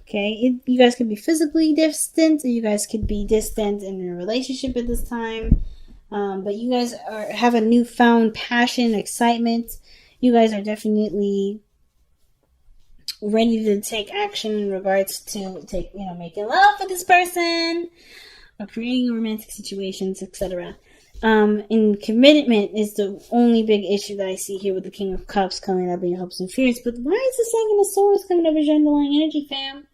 Okay, you guys could be physically distant, or you guys could be distant in a relationship at this time. But you guys have a newfound passion, excitement. You guys are definitely ready to take action in regards to making love with this person or creating romantic situations, etc. And commitment is the only big issue that I see here with the King of Cups coming up in your hopes and fears. But why is the Second of Swords coming up as your underlying energy, fam?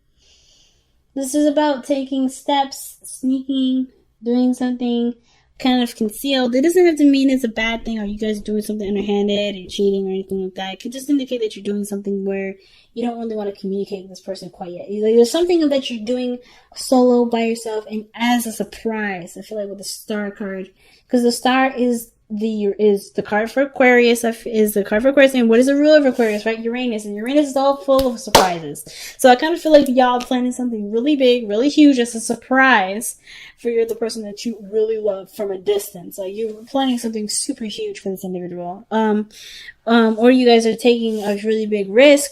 This is about taking steps, sneaking, doing something kind of concealed. It doesn't have to mean it's a bad thing or you guys doing something underhanded and cheating or anything like that. It could just indicate that you're doing something where you don't really want to communicate with this person quite yet. There's something that you're doing solo by yourself and as a surprise. I feel like with the Star card, because the Star is the card for Aquarius, and what is the ruler of Aquarius, right? Uranus, and Uranus is all full of surprises. So I kind of feel like y'all planning something really big, really huge as a surprise for the person that you really love from a distance. Like you're planning something super huge for this individual. Or you guys are taking a really big risk,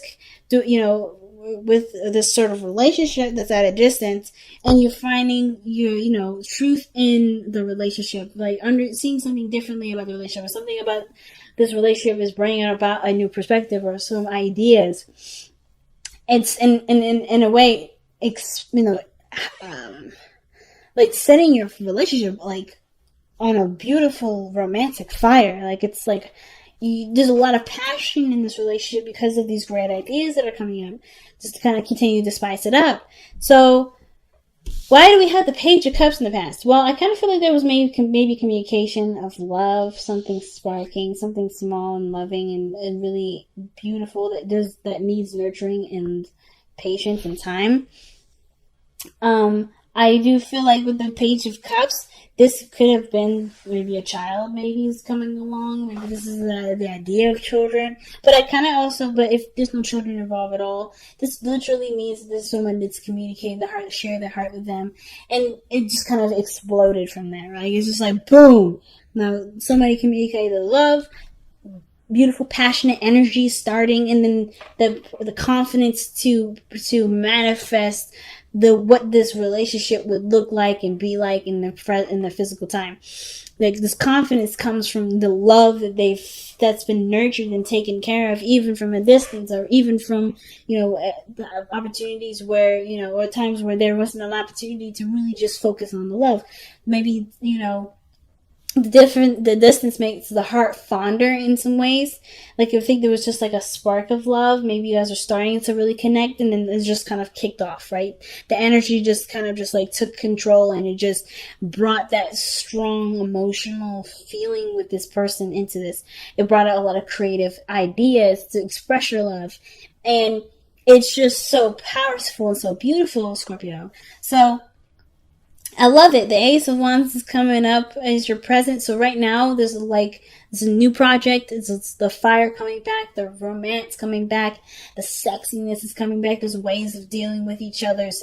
with this sort of relationship that's at a distance, and you're finding your truth in the relationship, like seeing something differently about the relationship, or something about this relationship is bringing about a new perspective or some ideas. It's in a way, like setting your relationship like on a beautiful romantic fire. Like it's like there's a lot of passion in this relationship because of these great ideas that are coming up, just to kind of continue to spice it up. So why do we have the Page of Cups in the past? Well, I kind of feel like there was maybe communication of love, something sparking, something small and loving and really beautiful that needs nurturing and patience and time. I do feel like with the Page of Cups, this could have been maybe a child maybe is coming along. Maybe this is the idea of children. But but if there's no children involved at all, this literally means that someone that's communicating the heart, share their heart with them. And it just kind of exploded from there, right? It's just like, boom! Now, somebody communicated love, beautiful, passionate energy starting, and then the confidence to manifest what this relationship would look like and be like in the physical time. Like this confidence comes from the love that's been nurtured and taken care of, even from a distance, or even from the opportunities where or times where there wasn't an opportunity to really just focus on the love. Maybe the distance makes the heart fonder in some ways. Like I think there was just like a spark of love. Maybe you guys are starting to really connect, and then it's just kind of kicked off, right? The energy just kind of just like took control, and it just brought that strong emotional feeling with this person into this. It brought out a lot of creative ideas to express your love, and it's just so powerful and so beautiful, Scorpio. So I love it. The Ace of Wands is coming up as your present. So right now, there's a new project. It's the fire coming back, the romance coming back, the sexiness is coming back. There's ways of dealing with each other's,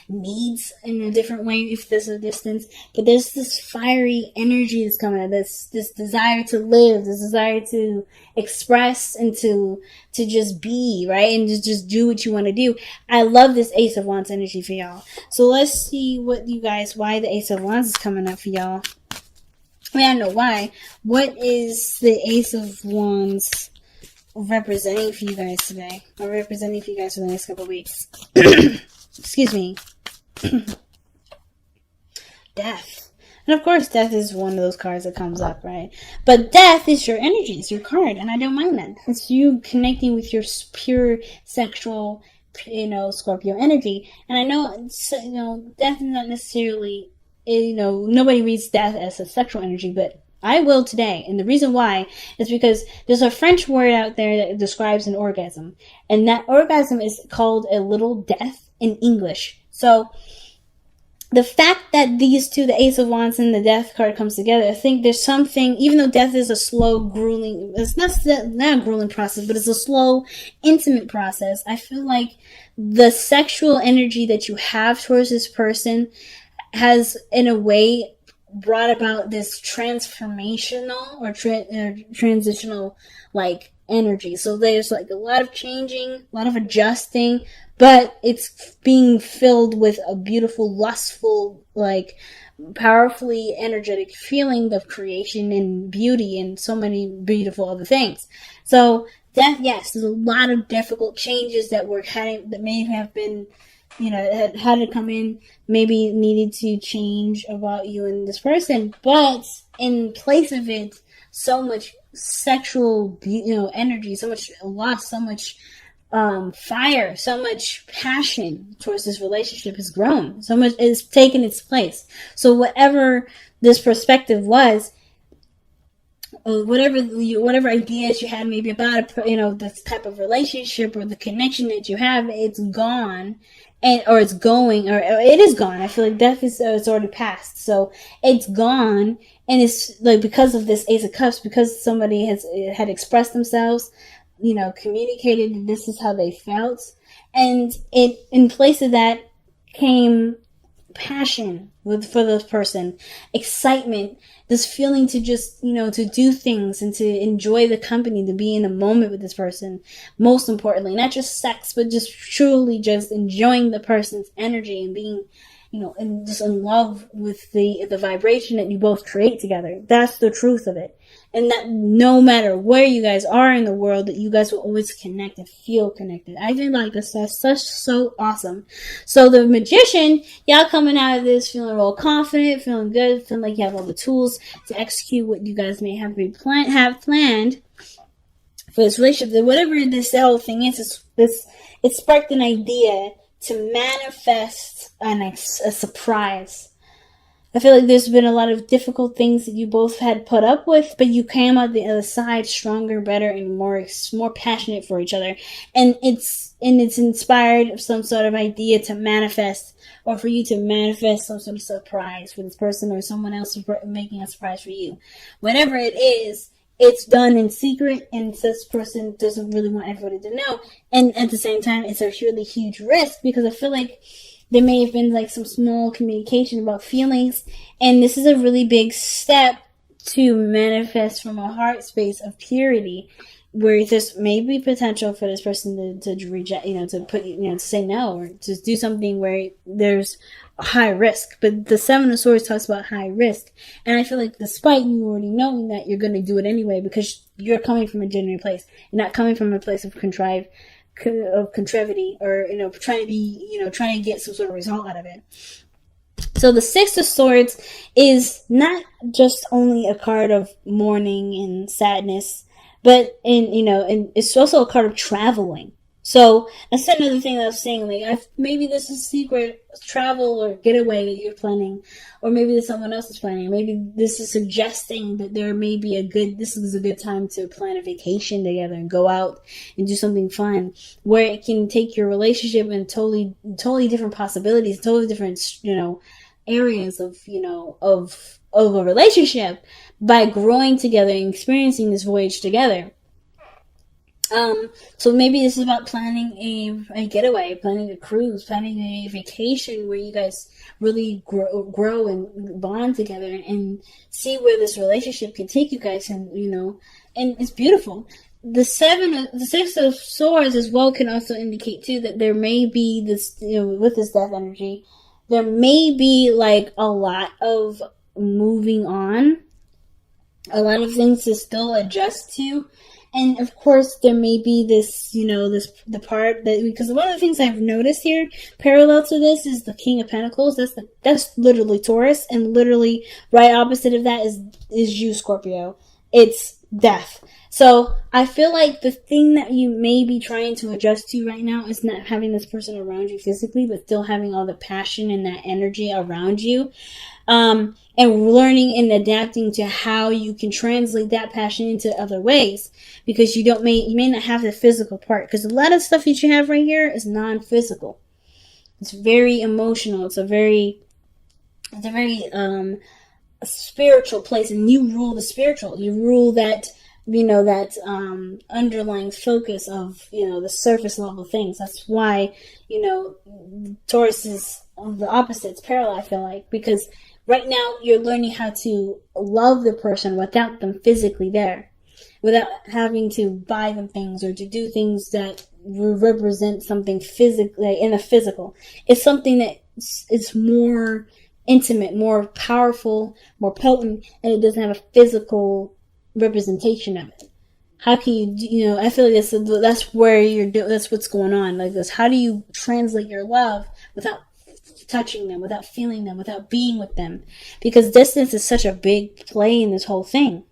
needs in a different way if there's a distance. But there's this fiery energy that's coming out. This desire to live, this desire to express and to just be, right? And just do what you want to do. I love this Ace of Wands energy for y'all. So let's see why the Ace of Wands is coming up for y'all. I mean, I know why. What is the Ace of Wands representing for you guys today? Or representing for you guys for the next couple of weeks? Excuse me. Death. And of course, death is one of those cards that comes up, right? But death is your energy. It's your card. And I don't mind that. It's you connecting with your pure sexual, Scorpio energy. And I know, death is not necessarily, nobody reads death as a sexual energy, but I will today. And the reason why is because there's a French word out there that describes an orgasm. And that orgasm is called a little death in English. So the fact that these two, the Ace of Wands and the Death card, comes together, I think there's something, even though death is a slow, grueling, it's not a grueling process, but it's a slow, intimate process. I feel like the sexual energy that you have towards this person has, in a way, brought about this transformational or transitional, energy. So there's, a lot of changing, a lot of adjusting, but it's being filled with a beautiful, lustful, like powerfully energetic feeling of creation and beauty and so many beautiful other things. So that, yes, there's a lot of difficult changes that were having, that may have been, had to come in, maybe needed to change about you and this person, but in place of it, so much sexual, energy, so much lust, so much fire, so much passion towards this relationship has grown. So much is taken its place. So whatever this perspective was, whatever ideas you had maybe about this type of relationship or the connection that you have, it's gone, or it's going, or it is gone. I feel like death is it's already passed, so it's gone, and it's like because of this Ace of Cups, because somebody had expressed themselves, communicated that this is how they felt, and it, in place of that, came passion for this person, excitement, this feeling to just, to do things and to enjoy the company, to be in a moment with this person. Most importantly, not just sex, but just truly just enjoying the person's energy and being, and just in love with the vibration that you both create together. That's the truth of it. And that no matter where you guys are in the world, that you guys will always connect and feel connected. I think like that's so awesome. So the Magician, y'all coming out of this feeling real confident, feeling good, feeling like you have all the tools to execute what you guys may have planned for this relationship. Whatever this whole thing is, it sparked an idea to manifest a surprise. I feel like there's been a lot of difficult things that you both had put up with, but you came out the other side stronger, better, and more passionate for each other. And it's inspired some sort of idea to manifest, or for you to manifest some sort of surprise for this person or someone else making a surprise for you. Whatever it is, it's done in secret, and this person doesn't really want everybody to know. And at the same time, it's a really huge risk, because I feel like there may have been like some small communication about feelings, and this is a really big step to manifest from a heart space of purity, where there's maybe potential for this person to reject, to say no, or to do something where there's a high risk. But the Seven of Swords talks about high risk, and I feel like despite you already knowing that, you're going to do it anyway, because you're coming from a genuine place. You're not coming from a place of contrivity, or trying to get some sort of result out of it. So the Six of Swords is not just only a card of mourning and sadness, but and it's also a card of traveling. So that's another thing that I was saying, like, maybe this is secret travel or getaway that you're planning, or maybe that someone else is planning. Maybe this is suggesting that this is a good time to plan a vacation together and go out and do something fun, where it can take your relationship in totally different possibilities, totally different, areas of a relationship, by growing together and experiencing this voyage together. So maybe this is about planning a getaway, planning a cruise, planning a vacation where you guys really grow and bond together and see where this relationship can take you guys, and and it's beautiful. The Six of Swords as well can also indicate too that there may be this, with this death energy, there may be like a lot of moving on, a lot of things to still adjust to. And of course, there may be this, the part that, because one of the things I've noticed here, parallel to this, is the King of Pentacles. That's literally Taurus, and literally right opposite of that is you, Scorpio. It's death. So I feel like the thing that you may be trying to adjust to right now is not having this person around you physically, but still having all the passion and that energy around you. And learning and adapting to how you can translate that passion into other ways, because you may not have the physical part, because a lot of stuff that you have right here is non-physical. It's very emotional. It's a very spiritual place, and you rule the spiritual. You rule that, that underlying focus of, the surface level things. That's why, Taurus is the opposite. It's parallel, I feel like, because right now you're learning how to love the person without them physically there, without having to buy them things or to do things that represent something physically in the physical. It's something that is more intimate, more powerful, more potent, and it doesn't have a physical representation of it. How can you, I feel like that's where that's what's going on. Like this, how do you translate your love without touching them, without feeling them, without being with them? Because distance is such a big play in this whole thing.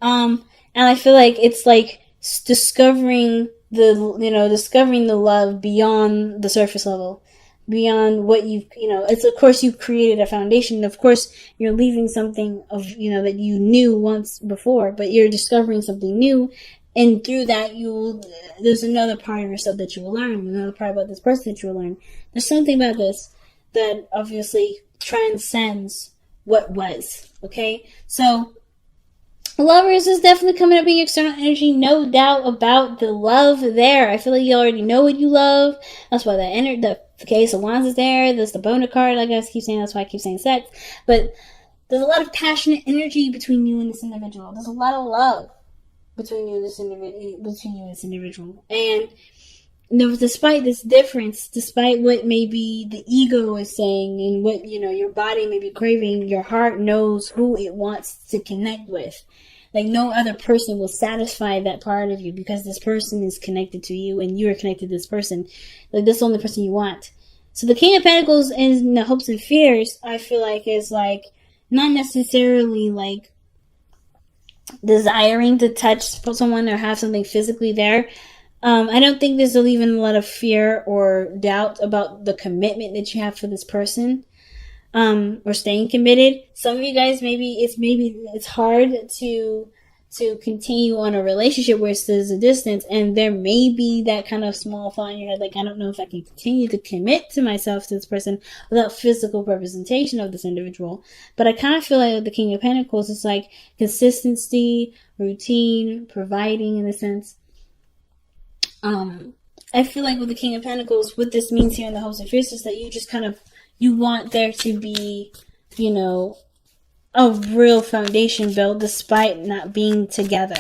And I feel like it's like discovering the love beyond the surface level, beyond what it's, of course, you've created a foundation. Of course, you're leaving something of, that you knew once before, but you're discovering something new. And through that, there's another part of yourself that you will learn, another part about this person that you will learn. There's something about this that obviously transcends what was, okay? So, Lovers is definitely coming up in your external energy. No doubt about the love there. I feel like you already know what you love. That's why the Case of Wands is there. There's the Bonus card, like I keep saying. That's why I keep saying sex. But there's a lot of passionate energy between you and this individual. There's a lot of love between you and this individual. And despite this difference, despite what maybe the ego is saying and what, your body may be craving, your heart knows who it wants to connect with. Like, no other person will satisfy that part of you because this person is connected to you and you are connected to this person. Like, this is the only person you want. So the King of Pentacles and the hopes and fears, I feel like, is like not necessarily like desiring to touch someone or have something physically there. I don't think there's even a lot of fear or doubt about the commitment that you have for this person, or staying committed. Some of you guys, maybe it's hard to continue on a relationship where there's a distance, and there may be that kind of small thought in your head, like, I don't know if I can continue to commit to myself to this person without physical representation of this individual. But I kind of feel like with the King of Pentacles, it's like consistency, routine, providing in a sense. I feel like with the King of Pentacles, what this means here in the hopes and fears is that you just you want there to be, a real foundation built despite not being together,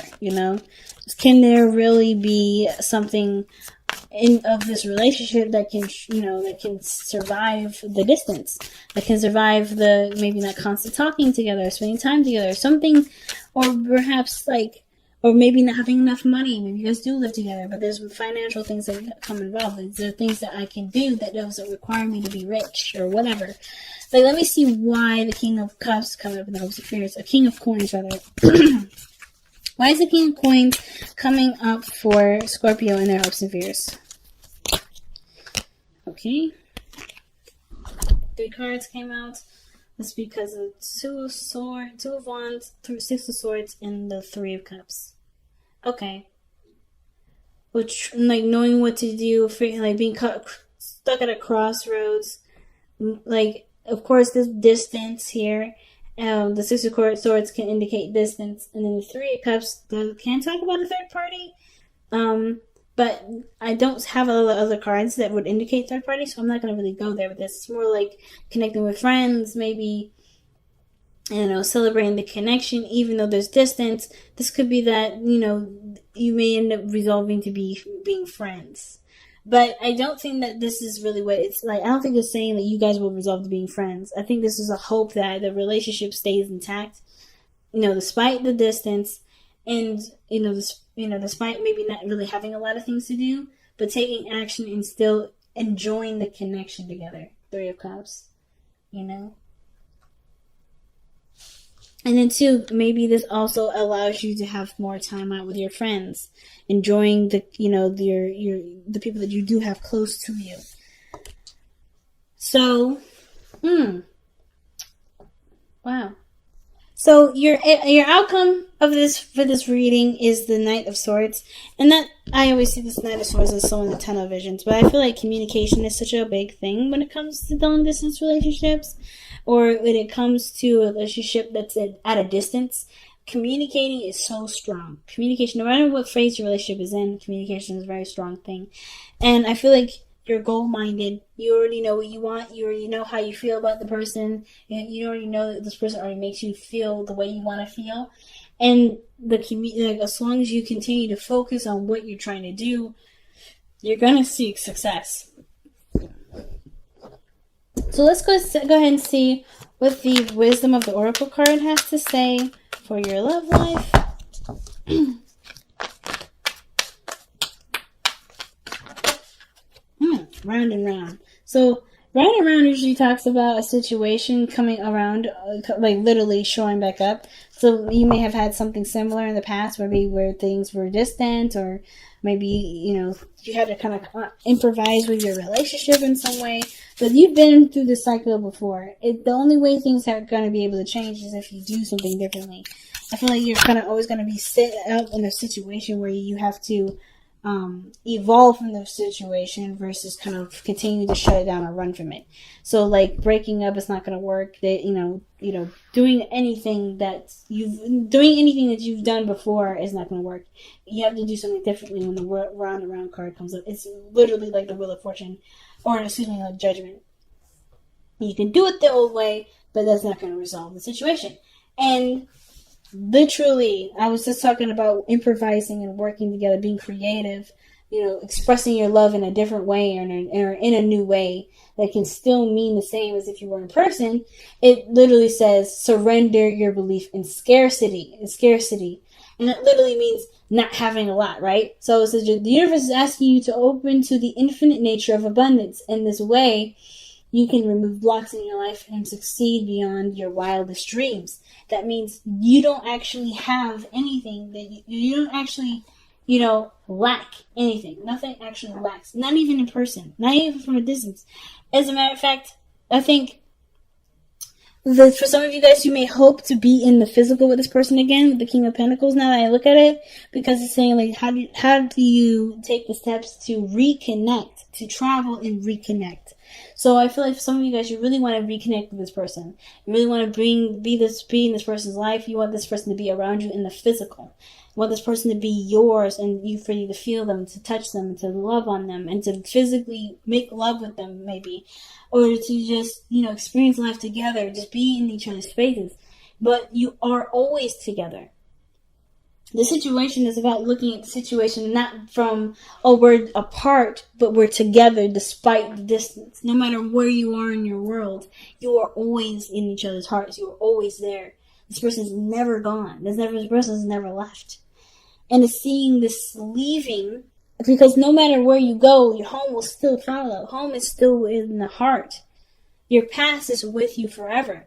Can there really be something of this relationship that can survive the distance, that can survive the maybe not constant talking together, spending time together, something, or perhaps or maybe not having enough money. Maybe you guys do live together, but there's financial things that come involved. There are things that I can do that doesn't require me to be rich or whatever. Like, let me see why the King of Cups coming up in the hopes and fears. A King of Coins, rather. Why is the King of Coins coming up for Scorpio in their hopes and fears? Okay. 3 cards came out. It's because of Two of Wands, 6 of Swords, and the 3 of Cups. Okay. Which, knowing what to do, being stuck at a crossroads. Of course, this distance here. The 6 of Swords can indicate distance. And then the 3 of Cups can talk about a third party. But I don't have other cards that would indicate third party, so I'm not going to really go there with this. It's more like connecting with friends, maybe, celebrating the connection, even though there's distance. This could be that, you may end up resolving to being friends. But I don't think that this is really what it's like. I don't think it's saying that you guys will resolve to being friends. I think this is a hope that the relationship stays intact, despite the distance. And, despite maybe not really having a lot of things to do, but taking action and still enjoying the connection together. 3 of Cups, And then 2, maybe this also allows you to have more time out with your friends, enjoying the, the people that you do have close to you. So, wow. So your outcome of this reading is the Knight of Swords, and that I always see this Knight of Swords as someone with tunnel visions. But I feel like communication is such a big thing when it comes to long distance relationships, or when it comes to a relationship that's at a distance. Communicating is so strong. Communication, no matter what phase your relationship is in, communication is a very strong thing, and I feel like you're goal-minded. You already know what you want. You already know how you feel about the person. You already know that this person already makes you feel the way you want to feel. And like, as long as you continue to focus on what you're trying to do, you're gonna see success. So let's go ahead and see what the wisdom of the Oracle card has to say for your love life. Round and round. So round and round usually talks about a situation coming around, like literally showing back up. So you may have had something similar in the past, maybe where things were distant, or maybe, you had to kind of improvise with your relationship in some way. But you've been through this cycle before. The only way things are going to be able to change is if you do something differently. I feel like you're kind of always going to be set up in a situation where you have to evolve from the situation versus kind of continue to shut it down or run from it. So like breaking up is not going to work. Doing anything that you've done before is not going to work. You have to do something differently when the round and round card comes up. It's literally like the Wheel of Fortune, or like Judgment. You can do it the old way, but that's not going to resolve the situation. And literally, I was just talking about improvising and working together, being creative, expressing your love in a different way or in a new way that can still mean the same as if you were in person. It literally says, surrender your belief in scarcity. And that literally means not having a lot, right? So it says the universe is asking you to open to the infinite nature of abundance. In this way, you can remove blocks in your life and succeed beyond your wildest dreams. That means you don't actually have anything that you don't actually, lack anything. Nothing actually lacks. Not even in person. Not even from a distance. As a matter of fact, I think that for some of you guys, you may hope to be in the physical with this person again, with the King of Pentacles, now that I look at it, because it's saying, like, how do you take the steps to reconnect, to travel and reconnect? So I feel like for some of you guys, you really want to reconnect with this person. You really want to be in this person's life. You want this person to be around you in the physical. You want this person to be yours, and for you to feel them, to touch them, to love on them, and to physically make love with them, maybe. Or to just, experience life together, just be in each other's spaces. But you are always together. The situation is about looking at the situation not from, we're apart, but we're together despite the distance. No matter where you are in your world, you are always in each other's hearts. You are always there. This person's never gone. This person's never left. And it's seeing this leaving, because no matter where you go, your home will still follow. Home is still in the heart. Your past is with you forever.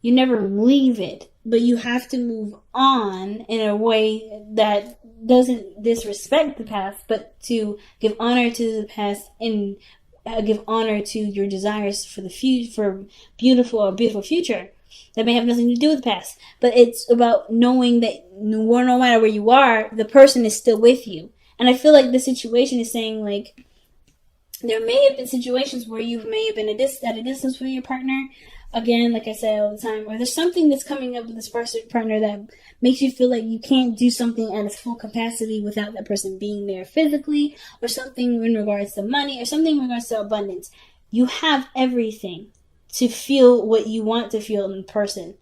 You never leave it, but you have to move on in a way that doesn't disrespect the past, but to give honor to the past and give honor to your desires for the future, for a beautiful future that may have nothing to do with the past. But it's about knowing that no matter where you are, the person is still with you. And I feel like the situation is saying, like, there may have been situations where you may have been at a distance with your partner. Again, like I say all the time, or there's something that's coming up with this partner that makes you feel like you can't do something at its full capacity without that person being there physically, or something in regards to money, or something in regards to abundance. You have everything to feel what you want to feel in person,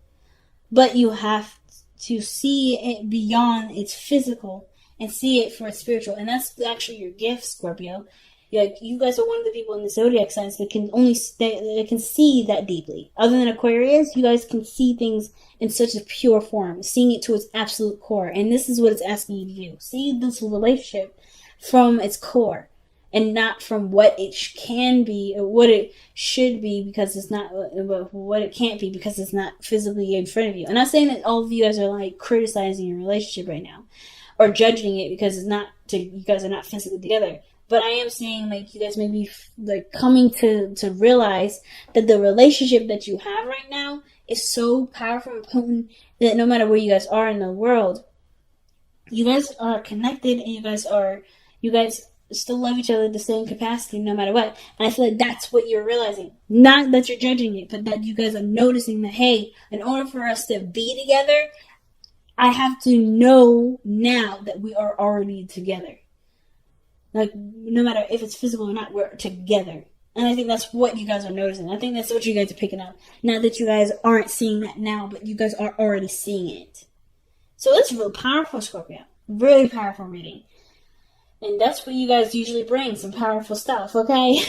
but you have to see it beyond its physical and see it for its spiritual. And that's actually your gift, Scorpio. Like, you guys are one of the people in the zodiac signs that can see that deeply. Other than Aquarius, you guys can see things in such a pure form, seeing it to its absolute core. And this is what it's asking you to do. See this relationship from its core, and not from what it can be or what it should be, because it's not, what it can't be because it's not physically in front of you. I'm not saying that all of you guys are like criticizing your relationship right now or judging it because you guys are not physically together. But I am saying, like, you guys may be like coming to realize that the relationship that you have right now is so powerful and potent that no matter where you guys are in the world, you guys are connected, and you guys still love each other the same capacity no matter what. And I feel like that's what you're realizing. Not that you're judging it, but that you guys are noticing that, hey, in order for us to be together, I have to know now that we are already together. Like, no matter if it's physical or not, we're together. And I think that's what you guys are noticing. I think that's what you guys are picking up. Not that you guys aren't seeing that now, but you guys are already seeing it. So it's real powerful, Scorpio. Really powerful reading. And that's what you guys usually bring, some powerful stuff, okay?